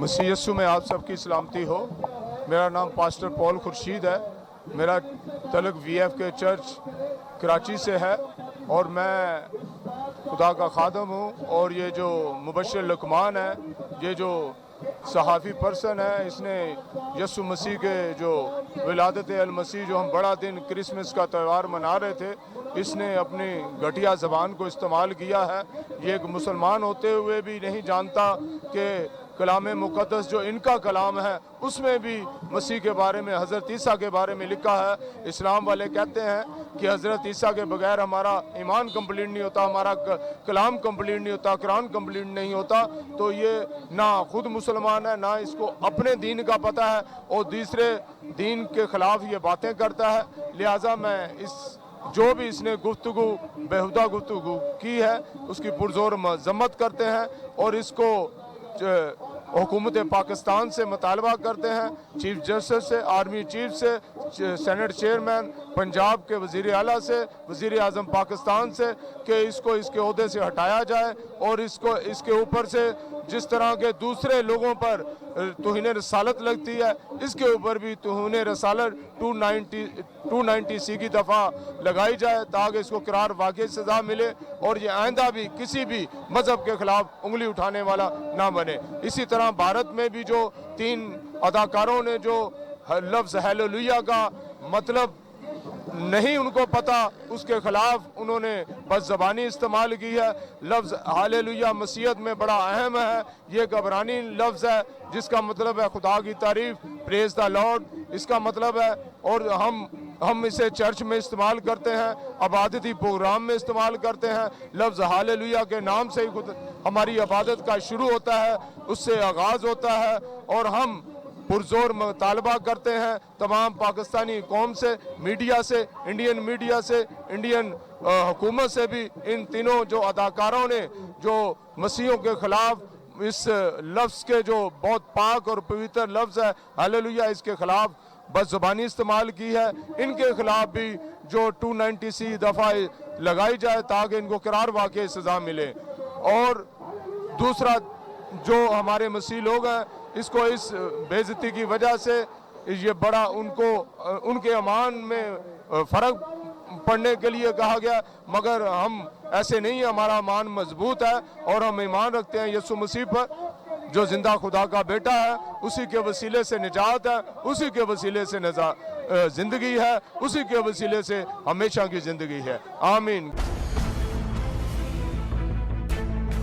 मसीह यस्सु में आप सबकी सलामती हो। मेरा नाम पास्टर पॉल खुर्शीद है। मेरा तलक वीएफ के चर्च कराची से है और मैं खुदा का खादम हूँ। और ये जो मुबश्शिर लुकमान है, ये जो सहाफ़ी पर्सन है, इसने यस्सु मसीह के जो विलादत अल मसीह, जो हम बड़ा दिन क्रिसमस का त्यौहार मना रहे थे, इसने अपनी घटिया ज़बान को इस्तेमाल किया है। ये एक मुसलमान होते हुए भी नहीं जानता कि कलाम मुक़द्दस जो इनका कलाम है उसमें भी मसीह के बारे में, हज़रत ईसा के बारे में लिखा है। इस्लाम वाले कहते हैं कि हज़रत ईसा के बगैर हमारा ईमान कंप्लीट नहीं होता, हमारा कलाम कंप्लीट नहीं होता, कुरान कंप्लीट नहीं होता। तो ये ना खुद मुसलमान है, ना इसको अपने दीन का पता है और दूसरे दीन के ख़िलाफ़ ये बातें करता है। लिहाजा मैं जो भी इसने गुफ्तगू, बेहुदा गुफ्तगू की है, उसकी पुरज़ोर मज़म्मत करते हैं और इसको हुकूमत पाकिस्तान से मुतालबा करते हैं, चीफ जस्टिस से, आर्मी चीफ से, सेनेट चेयरमैन पंजाब के वज़ीर आला से, वज़ीर आज़म पाकिस्तान से, कि इसको इसके ओहदे से हटाया जाए और इसको इसके ऊपर से जिस तरह के दूसरे लोगों पर तौहीन रसालत लगती है, इसके ऊपर भी तौहीन रसालत 290C की दफ़ा लगाई जाए ताकि इसको करार वाक़ई सज़ा मिले और ये आइंदा भी किसी भी मज़हब के ख़िलाफ़ उंगली उठाने वाला ना बने। इसी तरह भारत में भी जो 3 अदाकारों ने जो लफ्ज़ हालेलुया का मतलब नहीं उनको पता, उसके ख़िलाफ़ उन्होंने बस ज़बानी इस्तेमाल की है। लफ्ज़ हालेलुया मसीहत में बड़ा अहम है। ये एक अबरानी लफ्ज़ है जिसका मतलब है खुदा की तारीफ़, प्रेज़ द लॉर्ड, इसका मतलब है। और हम इसे चर्च में इस्तेमाल करते हैं, इबादती प्रोग्राम में इस्तेमाल करते हैं। लफ्ज़ हालेलुया के नाम से ही खुद हमारी इबादत का शुरू होता है, उससे आगाज़ होता है और हम पुरजोर मुतालबा करते हैं तमाम पाकिस्तानी कौम से, मीडिया से, इंडियन मीडिया से, इंडियन हुकूमत से भी, इन तीनों जो अदाकारों ने जो मसीहों के ख़िलाफ़ इस लफ्ज़ के जो बहुत पाक और पवित्र लफ्ज़ है हालेलुया, इसके ख़िलाफ़ बस ज़बानी इस्तेमाल की है। इनके ख़िलाफ़ भी जो 290C दफ़ा लगाई जाए ताकि इनको करार वाक़ई सज़ा मिले। और दूसरा जो हमारे मसीह लोग हैं, इसको इस बेइज्जती की वजह से ये बड़ा उनके ईमान में फ़र्क पड़ने के लिए कहा गया, मगर हम ऐसे नहीं है। हमारा ईमान मजबूत है और हम ईमान रखते हैं यीशु मसीह पर जो ज़िंदा खुदा का बेटा है। उसी के वसीले से निजात है, उसी के वसीले से ज़िंदगी है, उसी के वसीले से हमेशा की ज़िंदगी है। आमीन।